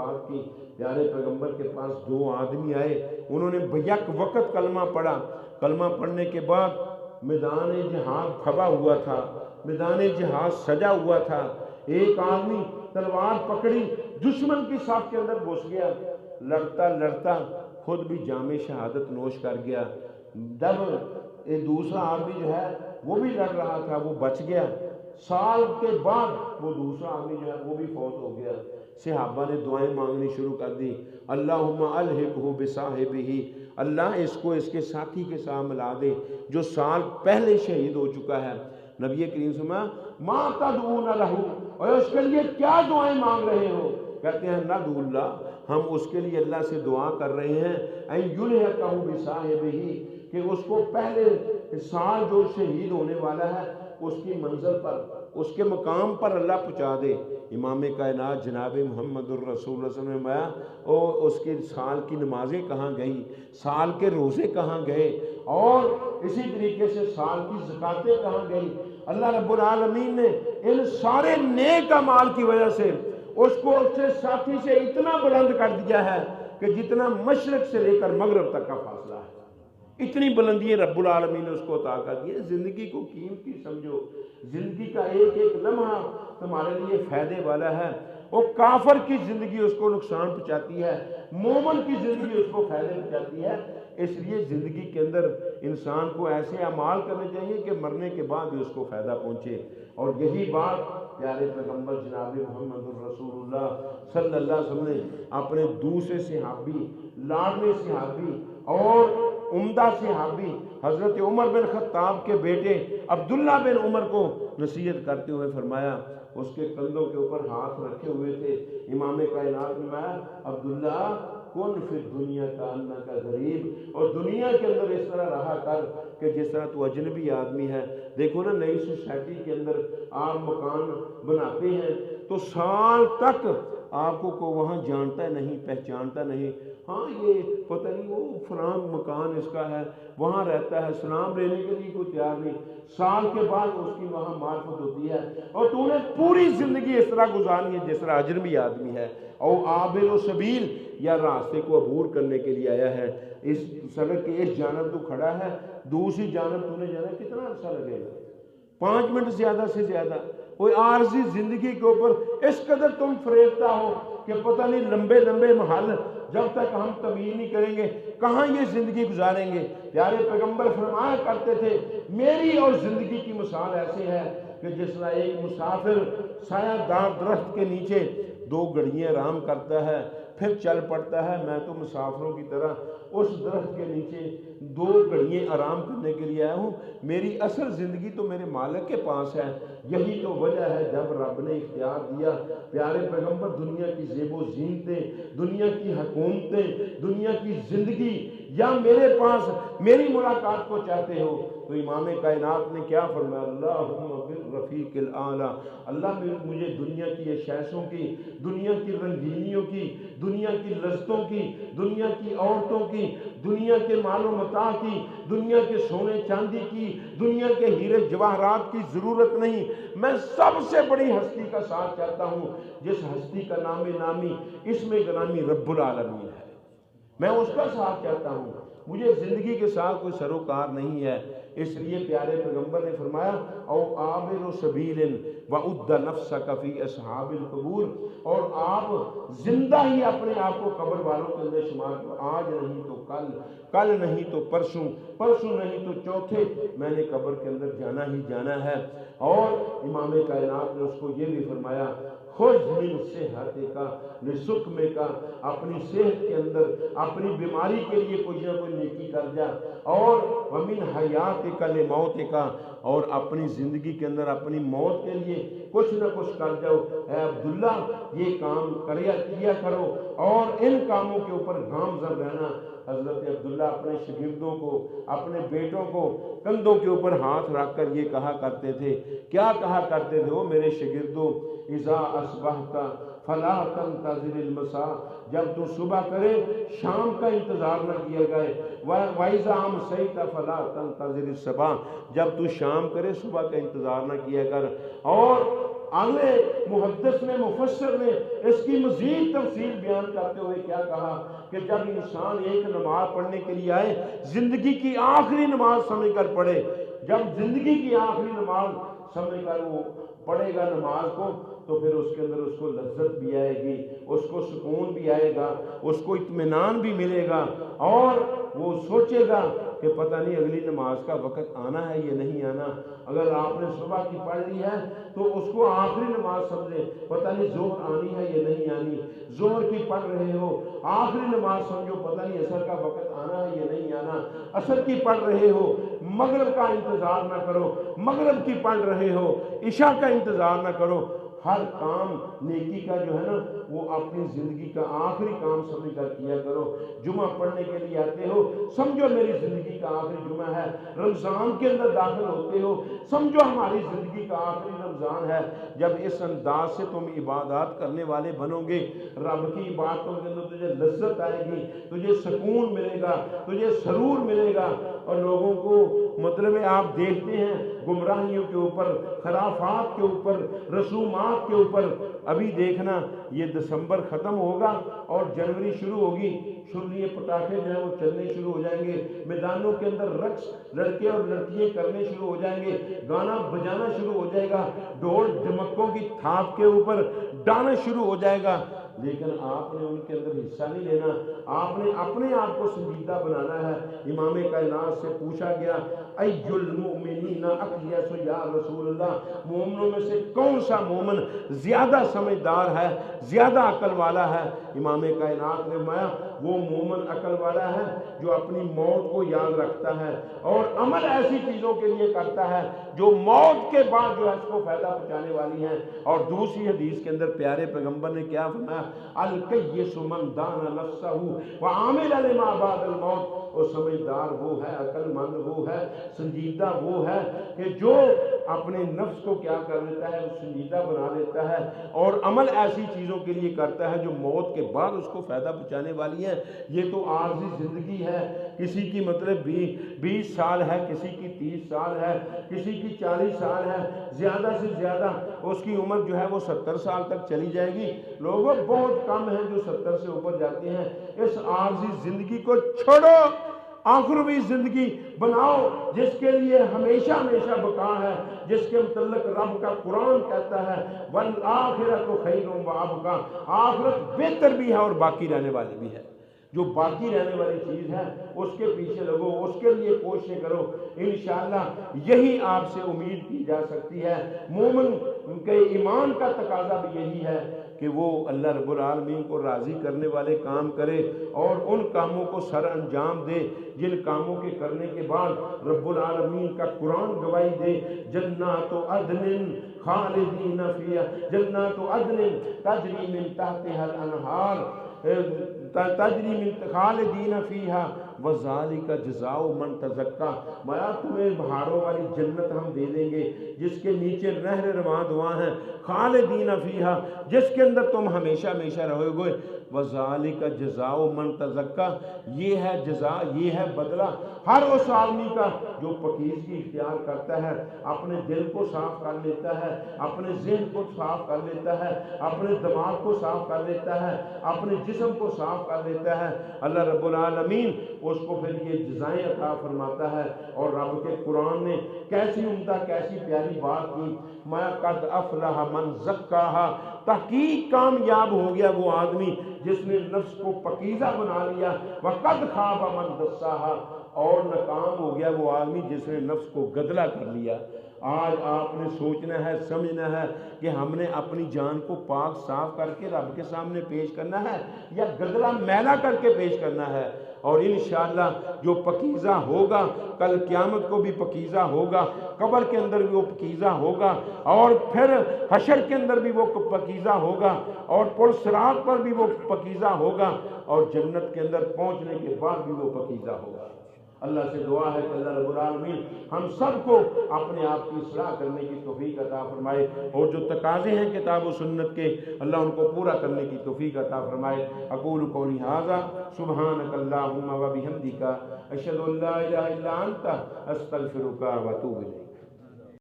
وفات کی، پیارے پیغمبر کے پاس دو آدمی آئے، انہوں نے بیک وقت کلمہ پڑھا۔ کلمہ پڑھنے کے بعد میدان جہاد پھبا ہوا تھا، میدان جہاد سجا ہوا تھا۔ ایک آدمی تلوار پکڑی، دشمن کی صف کے اندر گھس گیا، لڑتا لڑتا خود بھی جام شہادت نوش کر گیا۔ جب ایک دوسرا آدمی جو ہے وہ بھی لڑ رہا تھا، وہ بچ گیا۔ سال کے بعد وہ دوسرا آدمی جو ہے وہ بھی فوت ہو گیا۔ صحابہ نے دعائیں مانگنی شروع کر دی، اللہم الحقہ بصاحبہ، اللہ اس کو اس کے ساتھی کے ساتھ ملا دے جو سال پہلے شہید ہو چکا ہے۔ نبی کریم صلی اللہ علیہ وسلم ما تدعون لہ، اور اس کے لیے کیا دعائیں مانگ رہے ہو؟ کہتے ہیں ندعو اللہ، ہم اس کے لیے اللہ سے دعا کر رہے ہیں ان یلحقہ بصاحبہ، کہ اس کو پہلے سال جو شہید ہونے والا ہے اس کی منزل پر، اس کے مقام پر اللہ پہنچا دے۔ امام کائنات جناب محمد الرسول اللہ صلی اللہ علیہ وسلم اور اس کے سال کی نمازیں کہاں گئی، سال کے روزے کہاں گئے، اور اسی طریقے سے سال کی زکاتیں کہاں گئی۔ اللہ رب العالمین نے ان سارے نیک اعمال کی وجہ سے اس کو اس سے ساتھی سے اتنا بلند کر دیا ہے کہ جتنا مشرق سے لے کر مغرب تک کا فاصلہ ہے، اتنی بلندی رب العالمین نے اس کو عطا کر دی ہے۔ زندگی کو قیمتی سمجھو، زندگی کا ایک ایک لمحہ تمہارے لیے فائدے والا ہے۔ وہ کافر کی زندگی اس کو نقصان پہنچاتی ہے، مومن کی زندگی اس کو فائدے پہنچاتی ہے۔ اس لیے زندگی کے اندر انسان کو ایسے اعمال کرنے چاہیے کہ مرنے کے بعد بھی اس کو فائدہ پہنچے۔ اور یہی بات پیارے پیغمبر جناب محمد الرسول اللہ صلی اللہ علیہ وسلم نے اپنے دوسرے صحابی، لاڈلے صحابی اور عمدہ صحابی حضرت عمر بن خطاب کے بیٹے عبداللہ بن عمر کو نصیحت کرتے ہوئے فرمایا، اس کے کندھوں کے اوپر ہاتھ رکھے ہوئے تھے۔ امام کائنات نے فرمایا، عبداللہ کن فی دنیا کا انکا غریب، اور دنیا کے اندر اس طرح رہا کر کہ جس طرح تو اجنبی آدمی ہے۔ دیکھو نا، نئی سوسائٹی کے اندر آپ مکان بناتے ہیں تو سال تک آپ کو کوئی وہاں جانتا نہیں، پہچانتا نہیں، ہاں یہ پتہ نہیں وہ فلاں مکان اس کا ہے، وہاں رہتا ہے، سلام لینے کے لیے کوئی تیار نہیں۔ سال کے بعد اس کی وہاں معرفت ہوتی ہے، اور تو نے پوری زندگی اس طرح گزارنی ہے جس طرح اجنبی آدمی ہے، اور عابر و سبیل، یا راستے کو عبور کرنے کے لیے آیا ہے۔ اس سڑک کے اس جانب تو کھڑا ہے، دوسری جانب تو نے جانا، کتنا عرصہ لگے گا؟ 5 منٹ زیادہ سے زیادہ۔ کوئی عارضی زندگی کے اوپر اس قدر تم فریفتہ ہو کہ پتہ نہیں لمبے لمبے محل جب تک ہم تمیز نہیں کریں گے کہاں یہ زندگی گزاریں گے۔ پیارے پیغمبر فرمایا کرتے تھے، میری اور زندگی کی مثال ایسے ہے کہ جس طرح ایک مسافر سایہ دار درخت کے نیچے 2 گھڑیاں آرام کرتا ہے پھر چل پڑتا ہے، میں تو مسافروں کی طرح اس درخت کے نیچے 2 گھڑیاں آرام کرنے کے لیے آیا ہوں۔ میری اصل زندگی تو میرے مالک کے پاس ہے۔ یہی تو وجہ ہے جب رب نے اختیار دیا، پیارے پیغمبر دنیا کی زیب و زینتیں، دنیا کی حکومتیں، دنیا کی زندگی، یا میرے پاس میری ملاقات کو چاہتے ہو تو امام کائنات نے کیا فرمایا، اللہم بالرفیق الاعلی، اللہ مجھے دنیا کی اشیاءوں کی، دنیا کی رنگینیوں کی، دنیا کی لذتوں کی، دنیا کی عورتوں کی، دنیا کے مال و متاع کی، دنیا کے سونے چاندی کی، دنیا کے ہیرے جواہرات کی ضرورت نہیں۔ میں سب سے بڑی ہستی کا ساتھ چاہتا ہوں جس ہستی کا نام نامی اسم گرامی رب العالمین ہے، میں اس کا ساتھ چاہتا ہوں۔ مجھے زندگی کے ساتھ کوئی سروکار نہیں ہے۔ اس لیے پیارے پیغمبر نے فرمایا، او عابر سبیل وعد نفسک فی اصحاب القبور، اور آپ زندہ ہی اپنے آپ کو قبر والوں کے اندر شمار کرو، آج نہیں تو کل، کل نہیں تو پرسوں، پرسوں نہیں تو چوتھے، میں نے قبر کے اندر جانا ہی جانا ہے۔ اور امام کائنات نے اس کو یہ بھی فرمایا، خذ من صحتک لسقمک، اپنی صحت کے اندر اپنی بیماری کے لیے کوئی نہ کوئی نیکی کر جا، اور ومن حیاتک لموتک، اور اپنی زندگی کے اندر اپنی موت کے لیے کچھ نہ کچھ کر جاؤ۔ اے عبداللہ یہ کام کیا کرو، اور ان کاموں کے اوپر گامزن رہنا۔ حضرت عبداللہ اپنے شاگردوں کو، اپنے بیٹوں کو کندھوں کے اوپر ہاتھ رکھ کر یہ کہا کرتے تھے، کیا کہا کرتے تھے وہ میرے شاگردوں، اذا اصبحت فلا تنتظر المساء، جب تو صبح کرے شام کا انتظار نہ کیا جائے، وَإِذَا أَمْسَيْتَ فَلَا تَنْتَظِرِ الصَّبَاحَ، جب تو شام کرے صبح کا انتظار نہ کیا کر۔ اور आगे मुहद्दिस ने, मुफस्सिर ने इसकी मजीद तफसील बयान करते हुए क्या कहा कि जब इंसान एक नमाज पढ़ने के लिए आए, जिंदगी की आखिरी नमाज समझकर पढ़े। जब जिंदगी की आखिरी नमाज समझकर वो पढ़ेगा नमाज को, तो फिर उसके अंदर उसको लज्जत भी आएगी, उसको सुकून भी आएगा, उसको इत्मीनान भी मिलेगा, और वो सोचेगा कि पता नहीं अगली नमाज का वक़्त आना है या नहीं आना। अगर आपने सुबह की पढ़ ली है तो उसको आखिरी नमाज समझे, पता नहीं ज़ोहर आनी है या नहीं आनी। ज़ोहर की पढ़ रहे हो, आखिरी नमाज समझो, पता नहीं असर का वक़्त आना है या नहीं आना। असर की पढ़ रहे हो, मगरिब का इंतज़ार ना करो, मगरिब की पढ़ रहे हो, इशा का इंतज़ार ना करो। हर काम नेकी का जो है ना, वो अपनी ज़िंदगी का आखिरी काम समझ कर किया करो। जुमा पढ़ने के लिए आते हो, समझो मेरी ज़िंदगी का आखिरी जुमा है। रमज़ान के अंदर दाखिल होते हो, समझो हमारी ज़िंदगी का आखिरी रमज़ान है। जब इस अंदाज से तुम इबादत करने वाले बनोगे, रब की इबादतों के अंदर तुझे लज्जत आएगी, तुझे सुकून मिलेगा, तुझे सरूर मिलेगा। और लोगों को मतलब है, आप देखते हैं गुमराहियों के ऊपर, खराफात के ऊपर, रसूमात के ऊपर। अभी देखना, ये दिसंबर ख़त्म होगा और जनवरी शुरू होगी, शुरू पटाखे जो है वो चलने शुरू हो जाएंगे। मैदानों के अंदर रक्स लड़के और लड़कियां करने शुरू हो जाएंगे, गाना बजाना शुरू हो जाएगा, ढोल ढमक्कों की थाप के ऊपर डांस शुरू हो जाएगा। लेकिन आपने उनके अंदर हिस्सा नहीं लेना, आपने अपने आप को संजीदा बनाना है। इमाम कायनात से पूछा गया, अय्युल मुमिनीना अक़यसु या रसूलल्लाह, मोमिनों में से कौन सा मोमिन ज़्यादा समझदार है, ज़्यादा अकल वाला है? इमाम कायनात ने फरमाया, वो मोमिन अकल वाला है जो अपनी मौत को याद रखता है और अमल ऐसी चीज़ों के लिए करता है जो मौत के बाद जो है उसको फ़ायदा पहुँचाने वाली हैं। और दूसरी हदीस के अंदर प्यारे पैगम्बर ने क्या फरमाया, अल-कय्यिसु मन दाना नफ्सहु व आमिला लिमा बादल मौत। वो समझदार वो है, अक्लमंद वो है, संजीदा वो है कि जो अपने नफ्स को क्या कर लेता है, वो संजीदा बना लेता है और अमल ऐसी चीज़ों के लिए करता है जो मौत के बाद उसको फ़ायदा पहुँचाने वाली है। ये तो आर्जी ज़िंदगी है, किसी की मतलब 20 साल है, किसी की 30 साल है, किसी की 40 साल है, ज़्यादा से ज़्यादा उसकी उम्र जो है वो 70 साल तक चली जाएगी। लोगों बहुत कम हैं जो 70 से ऊपर जाते हैं। इस आर्जी ज़िंदगी को छोड़ो, आखिरी ज़िंदगी बनाओ जिसके लिए हमेशा हमेशा बका है, जिसके मुतल्लिक़ रब का कुरान कहता है, वल आखिरतु खैरुम व अबका, आखिरत बेहतर भी है और बाकी रहने वाली भी है। जो बाकी रहने वाली चीज़ है उसके पीछे लगो, उसके लिए कोशिशें करो। इंशाअल्लाह यही आपसे उम्मीद की जा सकती है। मोमिन के ईमान का तकाजा भी यही है कि वो अल्लाह रब्बुल आलमीन को राज़ी करने वाले काम करे और उन कामों को सर अंजाम दे जिन कामों के करने के बाद रब्बुल आलमीन का कुरान गवाही दे, जन्नातु अदनिन खालिदीन फ़ीहा, जन्नातु अदनिन तजरी मिन तहतिहा अल-अनहार तजरी मिन खालिदीन फ़ीहा व ज़ालिका जज़ाउ मन तज़क्का। माया तुम्हें बहारों वाली जन्नत हम दे देंगे जिसके नीचे नहर रवां दुआ हैं, खालिदीन फ़ीहा, जिसके अंदर तुम हमेशा हमेशा रहोगे। व ज़ालिका जज़ाउ मन तज़क्का, ये है जज़ा, ये है बदला हर उस आदमी का जो पकीज़गी इख्तियार करता है, अपने दिल को साफ कर लेता है, अपने ज़हन को साफ कर लेता है, अपने दिमाग को साफ कर लेता है, अपने जिस्म को साफ कर लेता है। अल्लाह रब्बुल आलमीन उसको फिर ये जज़ाएं अता फरमाता है। और रब के कुरान ने कैसी उम्दा, कैसी प्यारी बात की, मा कद अफ़लह मन ज़क्काहा, तहकीक कामयाब हो गया वो आदमी जिसने नफ्स को पकीज़ा बना लिया। वक़द खाब मन दस्साहा, और नाकाम हो गया वो आदमी जिसने नफ्स को गदला कर लिया। आज आपने सोचना है, समझना है कि हमने अपनी जान को पाक साफ करके रब के सामने पेश करना है या गदला मैला करके पेश करना है। और इंशाअल्लाह जो पकीज़ा होगा कल क़यामत को भी पकीज़ा होगा, कब्र के अंदर भी वो पकीज़ा होगा और फिर हशर के अंदर भी वो पकीज़ा होगा और पुल सिरात पर भी वो पकीज़ा होगा और जन्नत के अंदर पहुँचने के बाद भी वो पकीज़ा होगा। अल्लाह से दुआ है कि अल्लाह रब्बुल आलमीन हम सबको अपने आप की इस्लाह करने की तौफीक अता फरमाए और जो तकाज़े हैं किताब व सुन्नत के, अल्लाह उनको पूरा करने की तौफीक अता फरमाए। अक़ूलु क़ौली हाज़ा सुब्हानक अल्लाहुम्मा व बिहम्दिका अशहदु अल्ला इलाहा इल्ला अंता अस्तग़फिरुका व अतूबु इलैक।